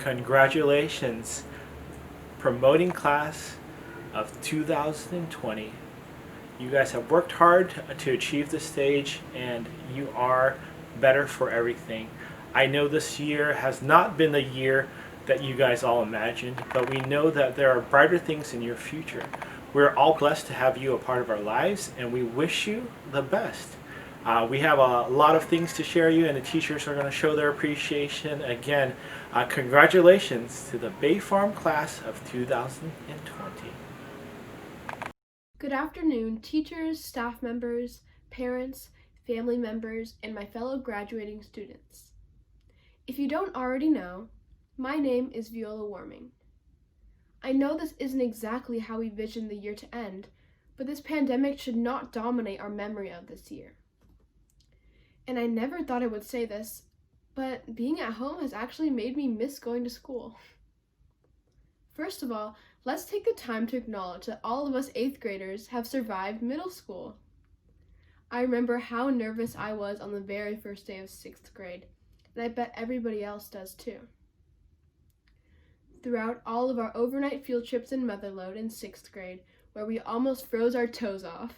Congratulations, promoting class of 2020. You guys have worked hard to achieve this stage and you are better for everything. I know this year has not been the year that you guys all imagined, but we know that there are brighter things in your future. We're all blessed to have you a part of our lives and we wish you the best. We have a lot of things to share you, and the teachers are going to show their appreciation. Again, congratulations to the Bay Farm class of 2020. Good afternoon, teachers, staff members, parents, family members, and my fellow graduating students. If you don't already know, my name is Viola Warming. I know this isn't exactly how we visioned the year to end, but this pandemic should not dominate our memory of this year. And I never thought I would say this, but being at home has actually made me miss going to school. First of all, let's take the time to acknowledge that all of us 8th graders have survived middle school. I remember how nervous I was on the very first day of 6th grade, and I bet everybody else does too. Throughout all of our overnight field trips in Motherlode in 6th grade, where we almost froze our toes off,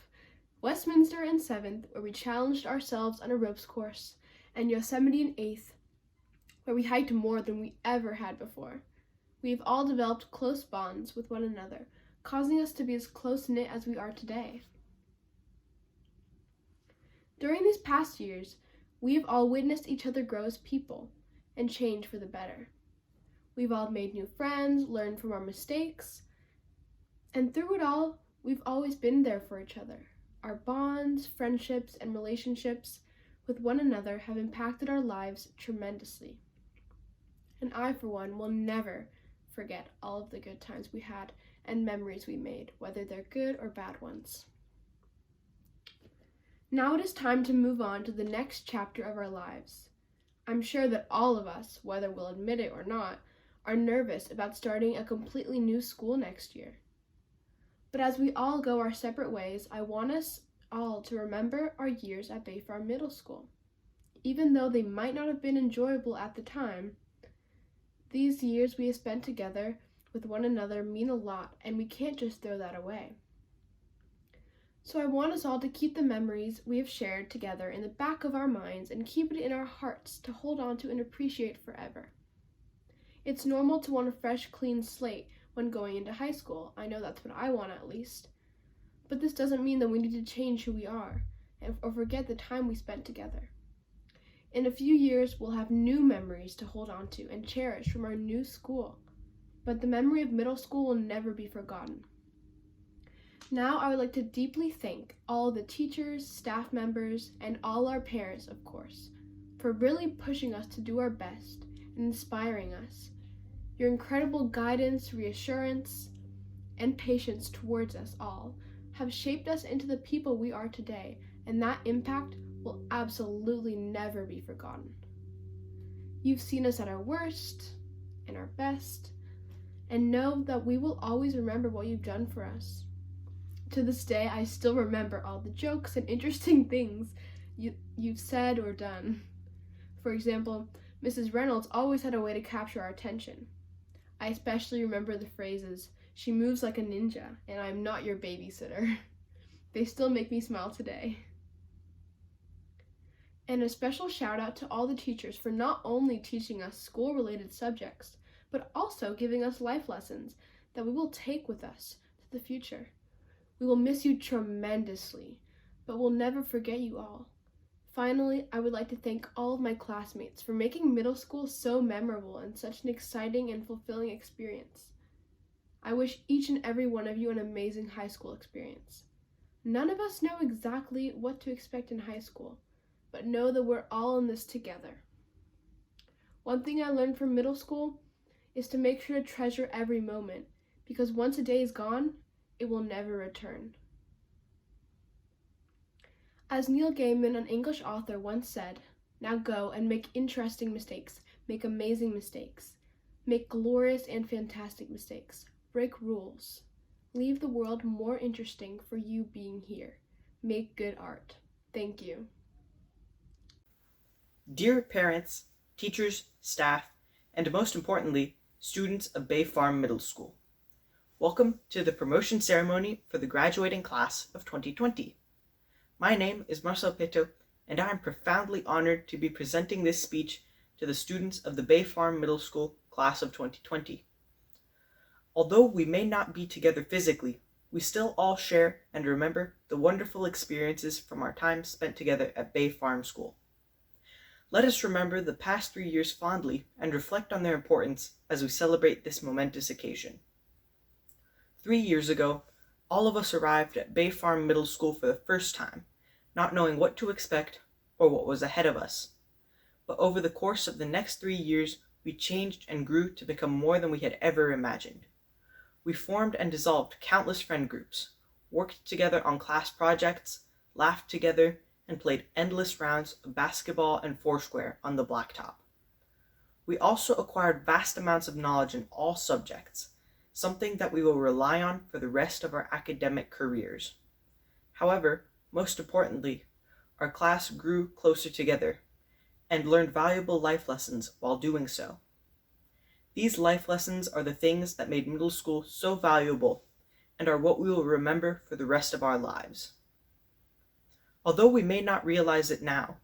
Westminster in 7th, where we challenged ourselves on a ropes course, and Yosemite in 8th, where we hiked more than we ever had before. We've all developed close bonds with one another, causing us to be as close-knit as we are today. During these past years, we have all witnessed each other grow as people and change for the better. We've all made new friends, learned from our mistakes, and through it all, we've always been there for each other. Our bonds, friendships, and relationships with one another have impacted our lives tremendously. And I, for one, will never forget all of the good times we had and memories we made, whether they're good or bad ones. Now it is time to move on to the next chapter of our lives. I'm sure that all of us, whether we'll admit it or not, are nervous about starting a completely new school next year. But as we all go our separate ways, I want us all to remember our years at Bay Farm Middle School. Even though they might not have been enjoyable at the time, these years we have spent together with one another mean a lot, and we can't just throw that away. So I want us all to keep the memories we have shared together in the back of our minds and keep it in our hearts to hold on to and appreciate forever. It's normal to want a fresh, clean slate when going into high school. I know that's what I want, at least. But this doesn't mean that we need to change who we are or forget the time we spent together. In a few years, we'll have new memories to hold on to and cherish from our new school. But the memory of middle school will never be forgotten. Now I would like to deeply thank all the teachers, staff members, and all our parents, of course, for really pushing us to do our best and inspiring us. Your incredible guidance, reassurance, and patience towards us all have shaped us into the people we are today, and that impact will absolutely never be forgotten. You've seen us at our worst and our best, and know that we will always remember what you've done for us. To this day, I still remember all the jokes and interesting things you've said or done. For example, Mrs. Reynolds always had a way to capture our attention. I especially remember the phrases, "She moves like a ninja," and "I'm not your babysitter." They still make me smile today. And a special shout out to all the teachers for not only teaching us school-related subjects, but also giving us life lessons that we will take with us to the future. We will miss you tremendously, but we'll never forget you all. Finally, I would like to thank all of my classmates for making middle school so memorable and such an exciting and fulfilling experience. I wish each and every one of you an amazing high school experience. None of us know exactly what to expect in high school, but know that we're all in this together. One thing I learned from middle school is to make sure to treasure every moment, because once a day is gone, it will never return. As Neil Gaiman, an English author, once said, "Now go and make interesting mistakes, make amazing mistakes, make glorious and fantastic mistakes, break rules, leave the world more interesting for you being here, make good art." Thank you. Dear parents, teachers, staff, and most importantly, students of Bay Farm Middle School. Welcome to the promotion ceremony for the graduating class of 2020. My name is Marcel Peto, and I am profoundly honored to be presenting this speech to the students of the Bay Farm Middle School class of 2020. Although we may not be together physically, we still all share and remember the wonderful experiences from our time spent together at Bay Farm School. Let us remember the past 3 years fondly and reflect on their importance as we celebrate this momentous occasion. 3 years ago, all of us arrived at Bay Farm Middle School for the first time, not knowing what to expect or what was ahead of us. But over the course of the next 3 years, we changed and grew to become more than we had ever imagined. We formed and dissolved countless friend groups, worked together on class projects, laughed together, and played endless rounds of basketball and foursquare on the blacktop. We also acquired vast amounts of knowledge in all subjects, something that we will rely on for the rest of our academic careers. However, most importantly, our class grew closer together and learned valuable life lessons while doing so. These life lessons are the things that made middle school so valuable and are what we will remember for the rest of our lives. Although we may not realize it now,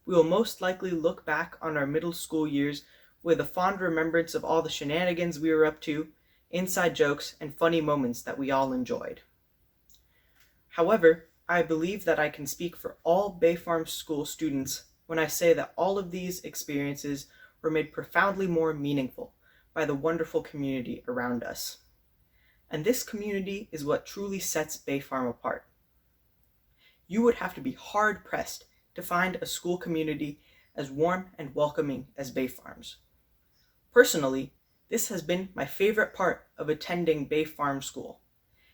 we will most likely look back on our middle school years with a fond remembrance of all the shenanigans we were up to, inside jokes, and funny moments that we all enjoyed. However, I believe that I can speak for all Bay Farm School students when I say that all of these experiences were made profoundly more meaningful by the wonderful community around us. And this community is what truly sets Bay Farm apart. You would have to be hard-pressed to find a school community as warm and welcoming as Bay Farm's. Personally, this has been my favorite part of attending Bay Farm School,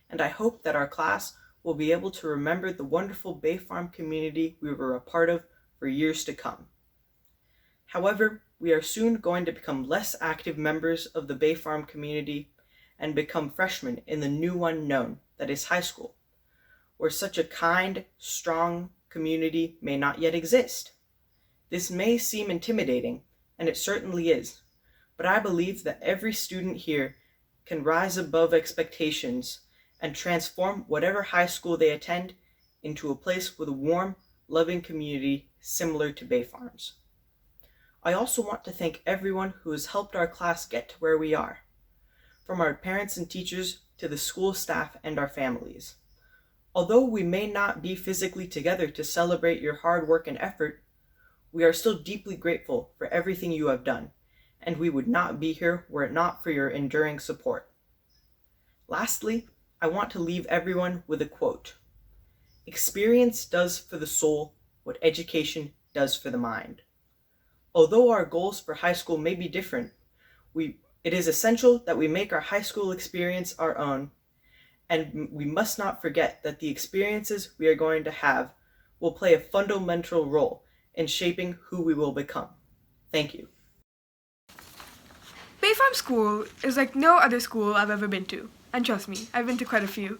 and I hope that our class will be able to remember the wonderful Bay Farm community we were a part of for years to come. However, we are soon going to become less active members of the Bay Farm community and become freshmen in the new unknown that is high school, where such a kind, strong community may not yet exist. This may seem intimidating, and it certainly is, but I believe that every student here can rise above expectations and transform whatever high school they attend into a place with a warm, loving community similar to Bay Farm's. I also want to thank everyone who has helped our class get to where we are, from our parents and teachers to the school staff and our families. Although we may not be physically together to celebrate your hard work and effort, we are still deeply grateful for everything you have done, and we would not be here were it not for your enduring support. Lastly, I want to leave everyone with a quote. Experience does for the soul what education does for the mind. Although our goals for high school may be different, it is essential that we make our high school experience our own, and we must not forget that the experiences we are going to have will play a fundamental role in shaping who we will become. Thank you. Bay Farm School is like no other school I've ever been to, and trust me, I've been to quite a few.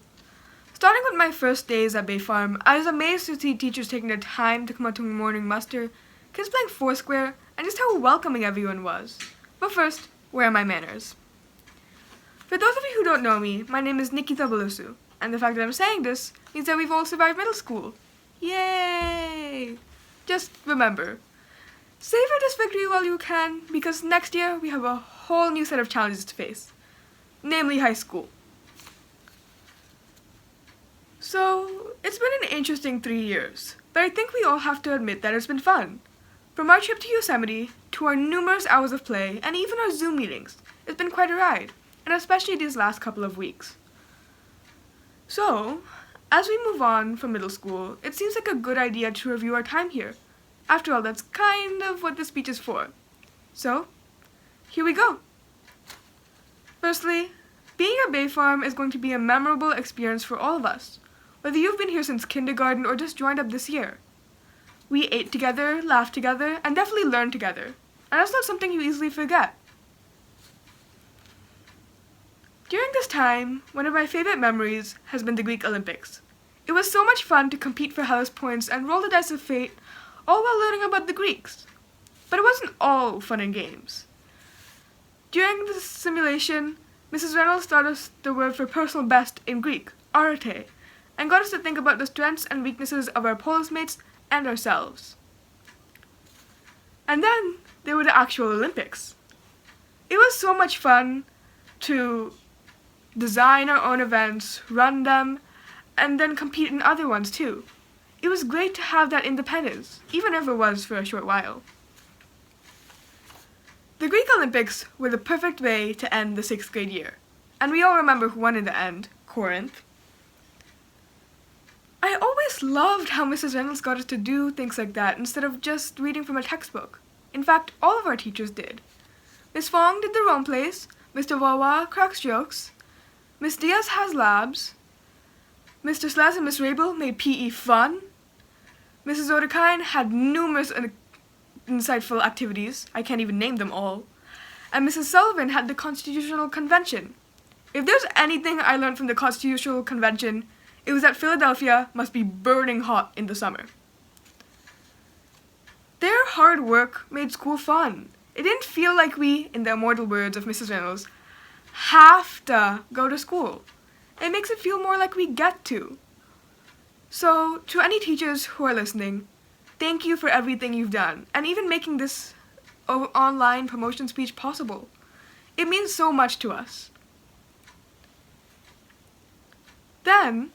Starting with my first days at Bay Farm, I was amazed to see teachers taking their time to come out to morning muster, kids playing foursquare, and just how welcoming everyone was. But first, where are my manners? For those of you who don't know me, my name is Nikita Balusu, and the fact that I'm saying this means that we've all survived middle school. Yay! Just remember, savor this victory while you can, because next year we have a whole new set of challenges to face, namely high school. So, it's been an interesting 3 years, but I think we all have to admit that it's been fun. From our trip to Yosemite, to our numerous hours of play, and even our Zoom meetings, it's been quite a ride, and especially these last couple of weeks. So, as we move on from middle school, it seems like a good idea to review our time here. After all, that's kind of what this speech is for. So, here we go. Firstly, being at Bay Farm is going to be a memorable experience for all of us, whether you've been here since kindergarten or just joined up this year. We ate together, laughed together, and definitely learned together, and that's not something you easily forget. During this time, one of my favorite memories has been the Greek Olympics. It was so much fun to compete for Hellas points and roll the dice of fate, all while learning about the Greeks. But it wasn't all fun and games. During the simulation, Mrs. Reynolds taught us the word for personal best in Greek, arete, and got us to think about the strengths and weaknesses of our polis mates and ourselves. And then there were the actual Olympics. It was so much fun to design our own events, run them, and then compete in other ones too. It was great to have that independence, even if it was for a short while. The Greek Olympics were the perfect way to end the 6th grade year, and we all remember who won in the end, Corinth. I always loved how Mrs. Reynolds got us to do things like that instead of just reading from a textbook. In fact, all of our teachers did. Miss Fong did the role plays, Mr. Wawa cracks jokes, Miss Diaz has labs, Mr. Slaz and Miss Rabel made PE fun, Mrs. Odekine had numerous insightful activities, I can't even name them all, and Mrs. Sullivan had the Constitutional Convention. If there's anything I learned from the Constitutional Convention, it was that Philadelphia must be burning hot in the summer. Their hard work made school fun. It didn't feel like we, in the immortal words of Mrs. Reynolds, have to go to school. It makes it feel more like we get to. So, to any teachers who are listening, thank you for everything you've done, and even making this online promotion speech possible. It means so much to us. Then,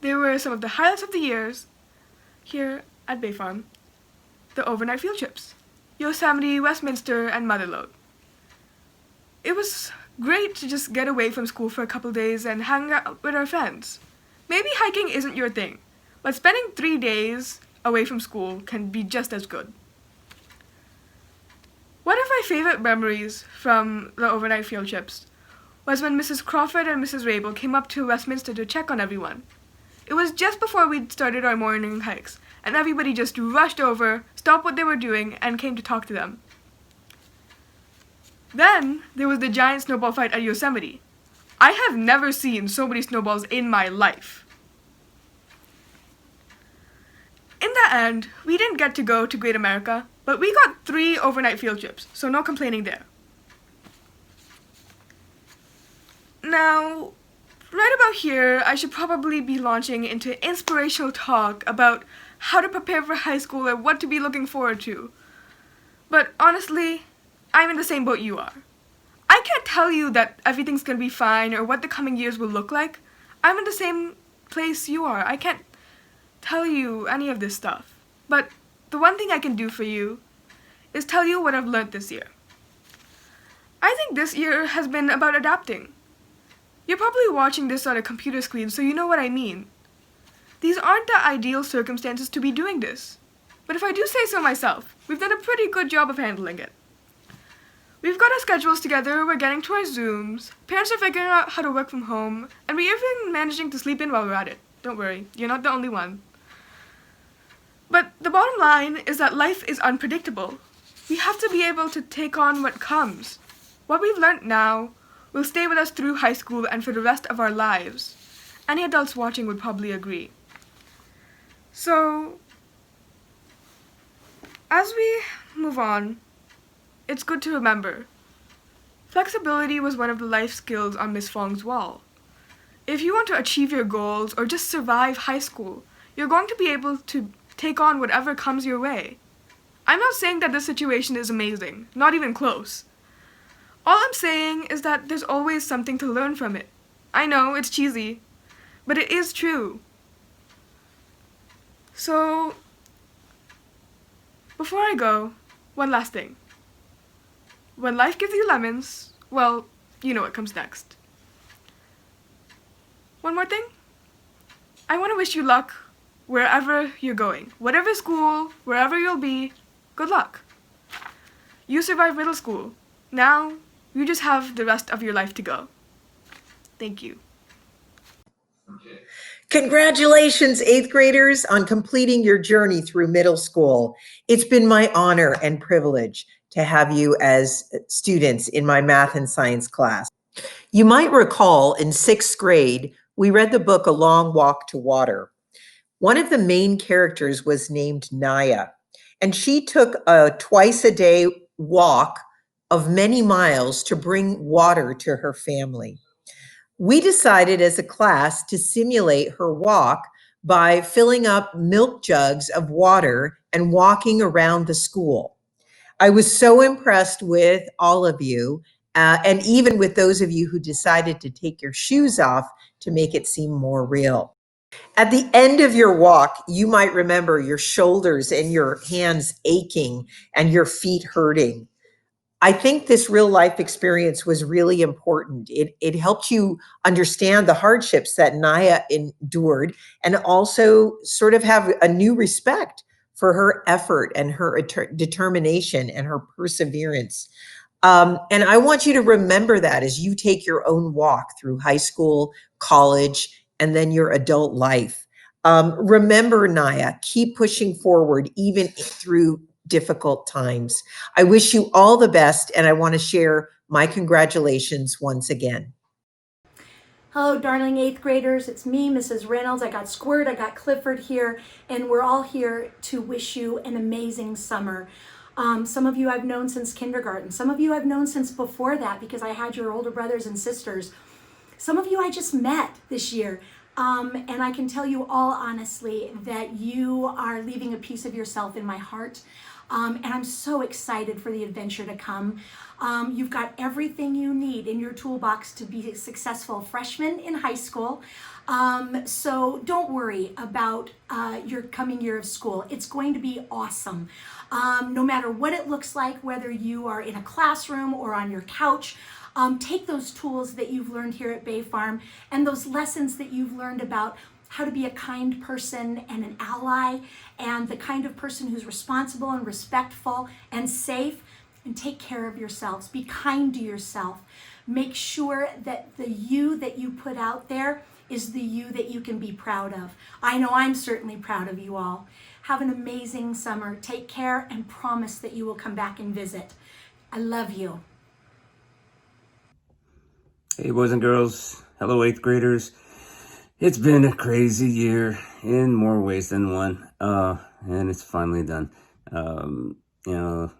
there were some of the highlights of the years here at Bay Farm. The overnight field trips. Yosemite, Westminster, and Motherlode. It was great to just get away from school for a couple days and hang out with our friends. Maybe hiking isn't your thing, but spending 3 days away from school can be just as good. One of my favorite memories from the overnight field trips was when Mrs. Crawford and Mrs. Rabel came up to Westminster to check on everyone. It was just before we'd started our morning hikes, and everybody just rushed over, stopped what they were doing, and came to talk to them. Then there was the giant snowball fight at Yosemite. I have never seen so many snowballs in my life. In the end, we didn't get to go to Great America, but we got 3 overnight field trips, so no complaining there. Now, right about here, I should probably be launching into inspirational talk about how to prepare for high school or what to be looking forward to. But honestly, I'm in the same boat you are. I can't tell you that everything's going to be fine or what the coming years will look like. I'm in the same place you are. I can't tell you any of this stuff. But the one thing I can do for you is tell you what I've learned this year. I think this year has been about adapting. You're probably watching this on a computer screen, so you know what I mean. These aren't the ideal circumstances to be doing this. But if I do say so myself, we've done a pretty good job of handling it. We've got our schedules together, we're getting to our Zooms, parents are figuring out how to work from home, and we're even managing to sleep in while we're at it. Don't worry, you're not the only one. But the bottom line is that life is unpredictable. We have to be able to take on what comes. What we've learned now will stay with us through high school and for the rest of our lives. Any adults watching would probably agree. So, as we move on, it's good to remember, flexibility was one of the life skills on Miss Fong's wall. If you want to achieve your goals or just survive high school, you're going to be able to take on whatever comes your way. I'm not saying that this situation is amazing, not even close. All I'm saying is that there's always something to learn from it. I know, it's cheesy, but it is true. So, before I go, one last thing. When life gives you lemons, well, you know what comes next. One more thing. I want to wish you luck wherever you're going. Whatever school, wherever you'll be, good luck. You survived middle school. Now, you just have the rest of your life to go. Thank you. Congratulations, 8th graders, on completing your journey through middle school. It's been my honor and privilege to have you as students in my math and science class. You might recall in 6th grade, we read the book A Long Walk to Water. One of the main characters was named Naya, and she took a twice-a-day walk of many miles to bring water to her family. We decided as a class to simulate her walk by filling up milk jugs of water and walking around the school. I was so impressed with all of you, and even with those of you who decided to take your shoes off to make it seem more real. At the end of your walk, you might remember your shoulders and your hands aching and your feet hurting. I think this real life experience was really important. It helped you understand the hardships that Naya endured and also sort of have a new respect for her effort and her determination and her perseverance. And I want you to remember that as you take your own walk through high school, college, and then your adult life. Remember, Naya, keep pushing forward even through difficult times. I wish you all the best, and I want to share my congratulations once again. Hello, darling 8th graders. It's me, Mrs. Reynolds. I got Squirt, I got Clifford here, and we're all here to wish you an amazing summer. Some of you I've known since kindergarten. Some of you I've known since before that because I had your older brothers and sisters. Some of you I just met this year. And I can tell you all honestly that you are leaving a piece of yourself in my heart. And I'm so excited for the adventure to come. You've got everything you need in your toolbox to be a successful freshman in high school. So don't worry about your coming year of school. It's going to be awesome. No matter what it looks like, whether you are in a classroom or on your couch, take those tools that you've learned here at Bay Farm and those lessons that you've learned about how to be a kind person and an ally and the kind of person who's responsible and respectful and safe, and take care of yourselves. Be kind to yourself. Make sure that the you that you put out there is the you that you can be proud of. I know I'm certainly proud of you all. Have an amazing summer. Take care and promise that you will come back and visit. I love you. Hey, boys and girls. Hello, 8th graders. It's been a crazy year in more ways than one, and it's finally done. You know,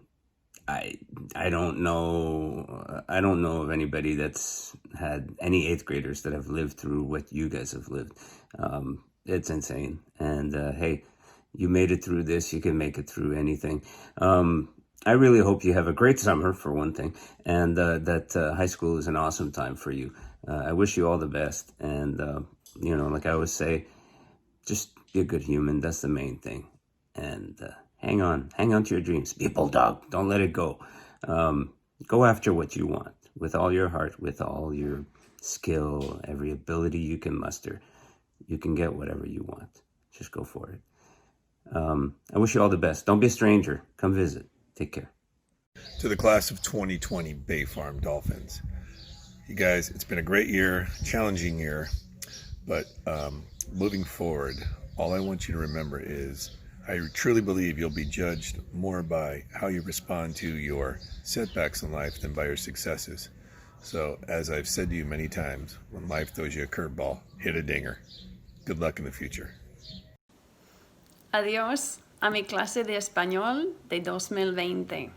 I don't know of anybody that's had any 8th graders that have lived through what you guys have lived. It's insane. And hey, you made it through this. You can make it through anything. I really hope you have a great summer, for one thing, and that high school is an awesome time for you. I wish you all the best. And, you know, like I always say, just be a good human. That's the main thing. And hang on to your dreams. Be a bulldog. Don't let it go. Go after what you want with all your heart, with all your skill, every ability you can muster. You can get whatever you want. Just go for it. I wish you all the best. Don't be a stranger. Come visit. Take care. To the class of 2020 Bay Farm Dolphins. You guys, it's been a great year, challenging year, but moving forward, all I want you to remember is I truly believe you'll be judged more by how you respond to your setbacks in life than by your successes. So, as I've said to you many times, when life throws you a curveball, hit a dinger. Good luck in the future. Adiós a mi clase de español de 2020.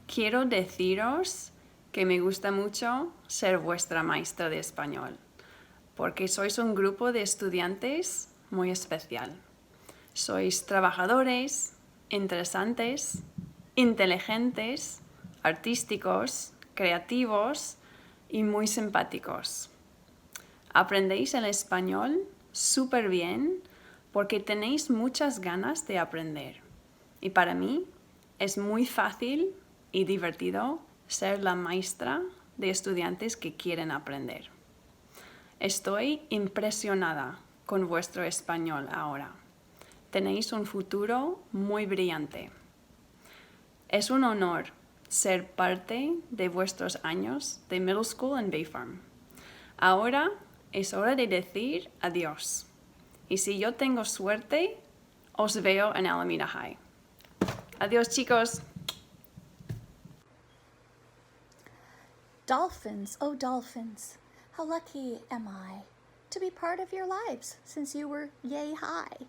Quiero deciros que me gusta mucho ser vuestra maestra de español, porque sois un grupo de estudiantes muy especial. Sois trabajadores, interesantes, inteligentes, artísticos, creativos y muy simpáticos. Aprendéis el español súper bien porque tenéis muchas ganas de aprender. Y para mí es muy fácil y divertido ser la maestra de estudiantes que quieren aprender. Estoy impresionada con vuestro español ahora. Tenéis un futuro muy brillante. Es un honor ser parte de vuestros años de middle school en Bay Farm. Ahora es hora de decir adiós. Y si yo tengo suerte, os veo en Alameda High. Adiós, chicos. Dolphins, oh dolphins, how lucky am I to be part of your lives since you were yay high.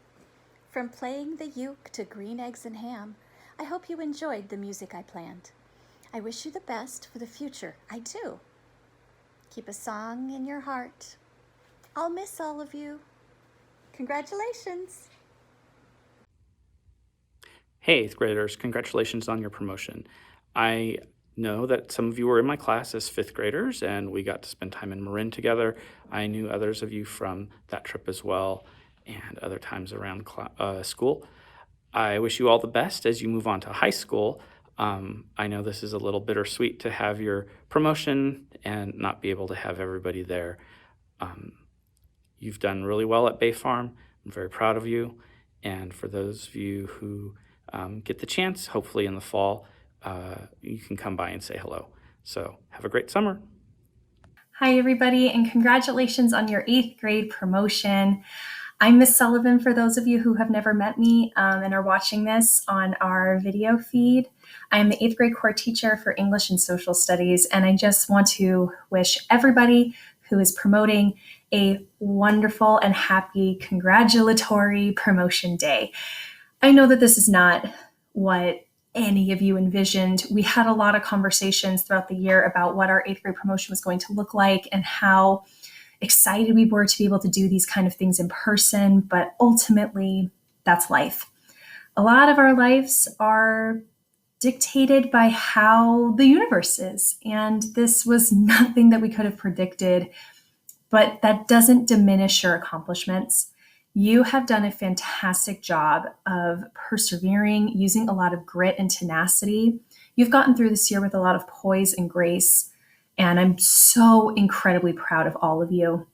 From playing the uke to green eggs and ham, I hope you enjoyed the music I planned. I wish you the best for the future. I do. Keep a song in your heart. I'll miss all of you. Congratulations. Hey, 8th graders, congratulations on your promotion. I know that some of you were in my class as 5th graders, and we got to spend time in Marin together. I knew others of you from that trip as well, and other times around school. I wish you all the best as you move on to high school. I know this is a little bittersweet to have your promotion and not be able to have everybody there. You've done really well at Bay Farm. I'm very proud of you. And for those of you who get the chance, hopefully in the fall, you can come by and say hello. So have a great summer. Hi, everybody, and congratulations on your 8th grade promotion. I'm Miss Sullivan for those of you who have never met me and are watching this on our video feed. I'm the 8th grade core teacher for English and Social Studies, and I just want to wish everybody who is promoting a wonderful and happy congratulatory promotion day. I know that this is not what any of you envisioned. We had a lot of conversations throughout the year about what our 8th grade promotion was going to look like and how excited we were to be able to do these kind of things in person, but ultimately, that's life. A lot of our lives are dictated by how the universe is, and this was nothing that we could have predicted, but that doesn't diminish your accomplishments. You have done a fantastic job of persevering, using a lot of grit and tenacity. You've gotten through this year with a lot of poise and grace, and I'm so incredibly proud of all of you,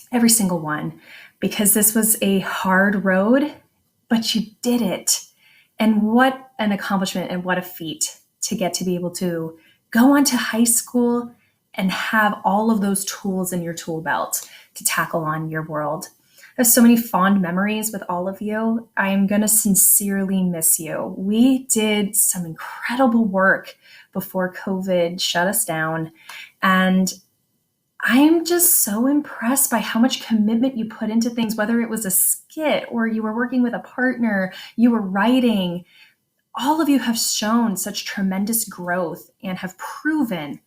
every single one, because this was a hard road, but you did it. And what an accomplishment and what a feat to get to be able to go on to high school and have all of those tools in your tool belt to tackle on your world. I have so many fond memories with all of you. I am going to sincerely miss you. We did some incredible work before COVID shut us down, and I'm just so impressed by how much commitment you put into things, whether it was a skit or you were working with a partner, you were writing. All of you have shown such tremendous growth and have proven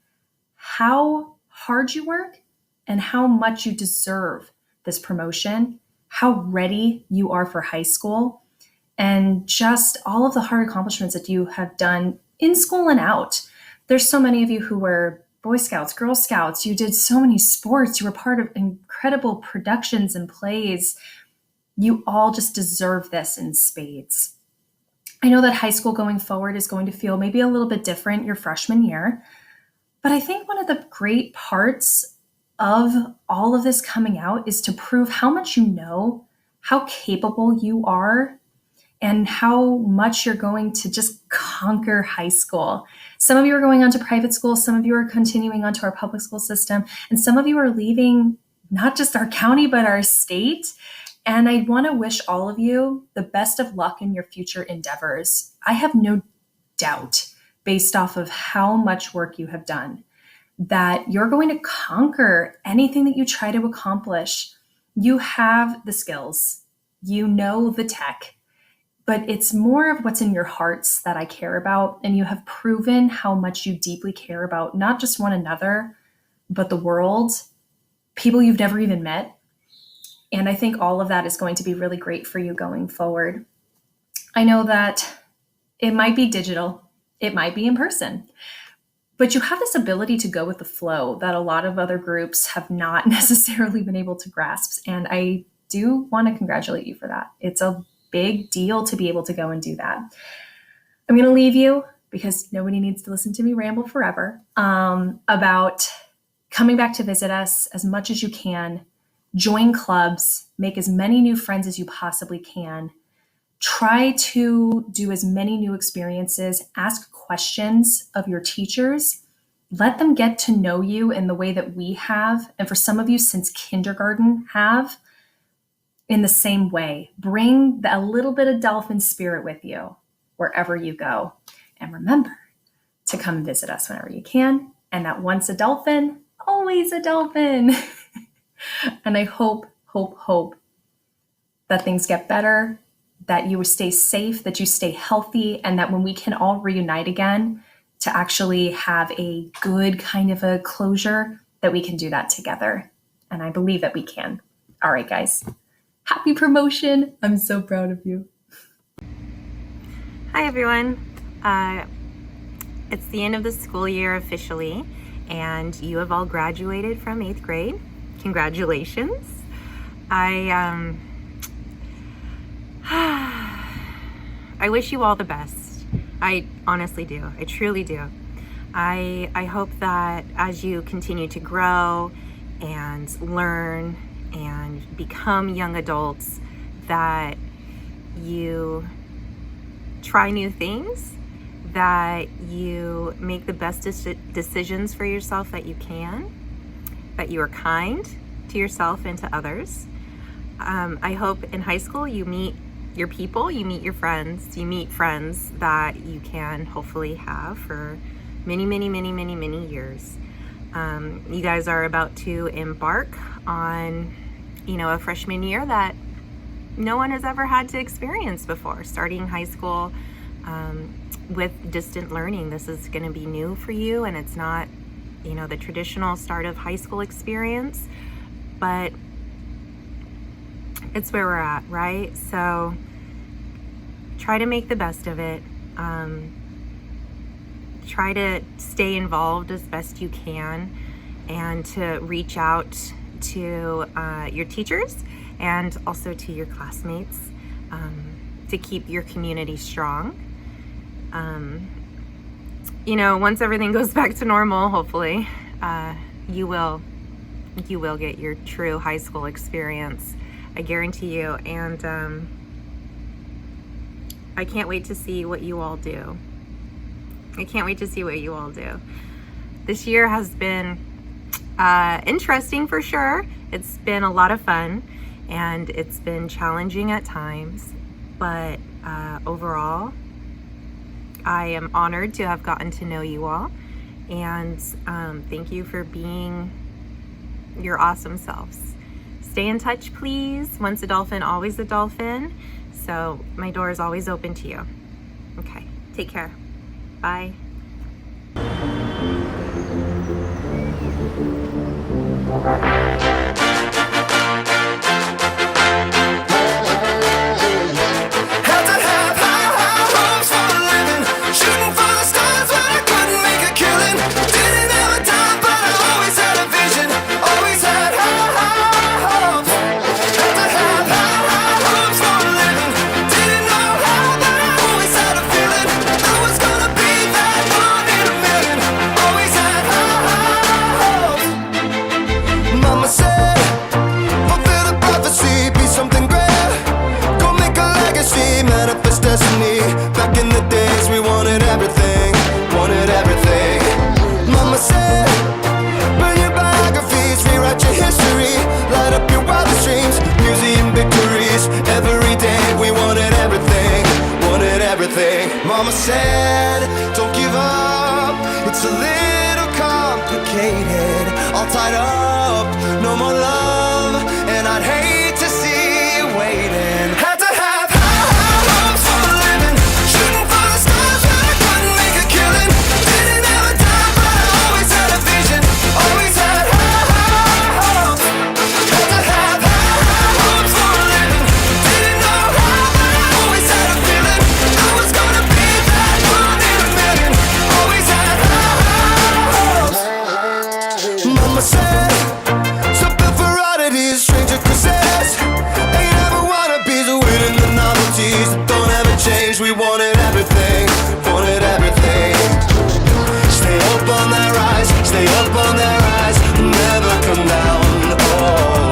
how hard you work and how much you deserve this promotion, how ready you are for high school, and just all of the hard accomplishments that you have done in school and out. There's so many of you who were Boy Scouts, Girl Scouts, you did so many sports, you were part of incredible productions and plays. You all just deserve this in spades. I know that high school going forward is going to feel maybe a little bit different your freshman year, but I think one of the great parts of all of this coming out is to prove how much you know, how capable you are, and how much you're going to just conquer high school. Some of you are going on to private school, some of you are continuing onto our public school system, and some of you are leaving not just our county, but our state. And I want to wish all of you the best of luck in your future endeavors. I have no doubt, based off of how much work you have done, that you're going to conquer anything that you try to accomplish. You have the skills, you know the tech, but it's more of what's in your hearts that I care about. And you have proven how much you deeply care about not just one another, but the world, people you've never even met. And I think all of that is going to be really great for you going forward. I know that it might be digital, it might be in person, but you have this ability to go with the flow that a lot of other groups have not necessarily been able to grasp. And I do want to congratulate you for that. It's a big deal to be able to go and do that. I'm going to leave you because nobody needs to listen to me ramble forever about coming back to visit us as much as you can. Join clubs, make as many new friends as you possibly can. Try to do as many new experiences, ask questions of your teachers. Let them get to know you in the way that we have, and for some of you since kindergarten have, in the same way. Bring a little bit of dolphin spirit with you wherever you go. And remember to come and visit us whenever you can. And that once a dolphin, always a dolphin. And I hope that things get better, that you stay safe, that you stay healthy, and that when we can all reunite again to actually have a good kind of a closure, that we can do that together. And I believe that we can. All right, guys. Happy promotion. I'm so proud of you. Hi, everyone. It's the end of the school year officially, and you have all graduated from 8th grade. Congratulations. I wish you all the best. I honestly do. I truly do. I hope that as you continue to grow and learn and become young adults, that you try new things, that you make the best decisions for yourself that you can, that you are kind to yourself and to others. I hope in high school you meet your people, you meet your friends, you meet friends that you can hopefully have for many, many, many, many, many years. You guys are about to embark on, a freshman year that no one has ever had to experience before. Starting high school with distant learning, this is going to be new for you, and it's not, the traditional start of high school experience, but it's where we're at, right? So try to make the best of it. Try to stay involved as best you can, and to reach out to your teachers and also to your classmates to keep your community strong. Once everything goes back to normal, hopefully, you will get your true high school experience. I guarantee you. And I can't wait to see what you all do. This year has been interesting for sure. It's been a lot of fun, and it's been challenging at times, but overall, I am honored to have gotten to know you all, and thank you for being your awesome selves. Stay in touch, please. Once a dolphin, always a dolphin. So my door is always open to you. Okay, take care. Bye. Back in the days we wanted everything. Mama said, burn your biographies, rewrite your history, light up your wildest dreams, museum victories. Every day we wanted everything. Mama said, don't give up, it's a little complicated, all tied up, no more love, and I'd hate to see you waiting. Had to have high hopes for a living, shooting for the stars when I couldn't make a killing. Didn't have a dime, but I always had a vision, always had high hopes. Had to have high hopes for a living, didn't know how, but I always had a feeling I was gonna be that one in a million. Always had high hopes. Mama said, something for oddities, stranger crusaders. Ain't ever wannabes, waiting the novelties that don't ever change. We wanted everything. Stay up on that rise, stay up on that rise, never come down. Oh,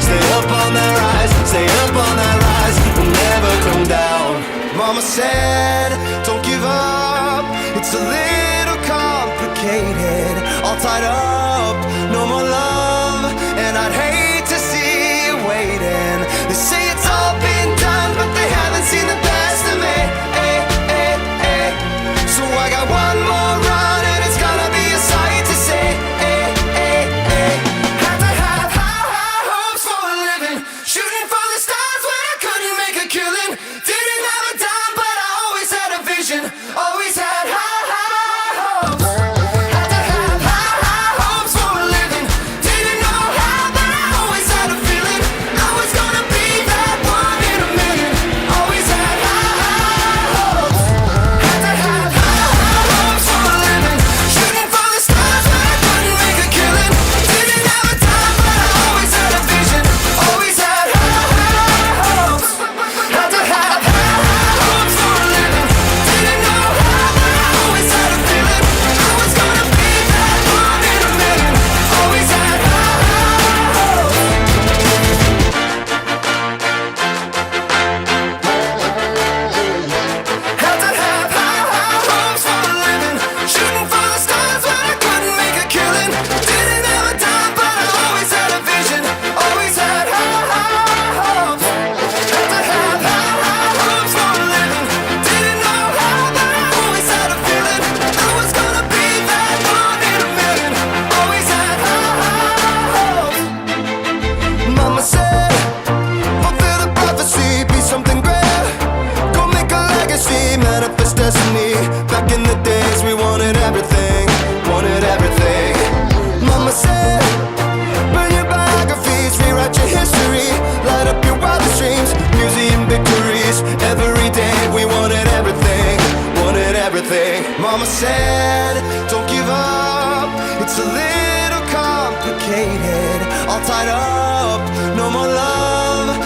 stay up on that rise, stay up on that rise, never come down. Mama said, don't give up, it's a little complicated, all tied up, no more love, and I'd hate to see you waiting. They say it's all been done, but they haven't seen the best of me. So I got one more run, and it's gonna be a sight to see. Had to have high hopes for a living, shooting for the stars when I couldn't make a killing. Didn't have a dime, but I always had a vision, always had high hopes. said, burn your biographies, rewrite your history, light up your wildest dreams, museum victories. Every day we wanted everything, wanted everything. Mama said, don't give up, it's a little complicated, all tied up, no more love,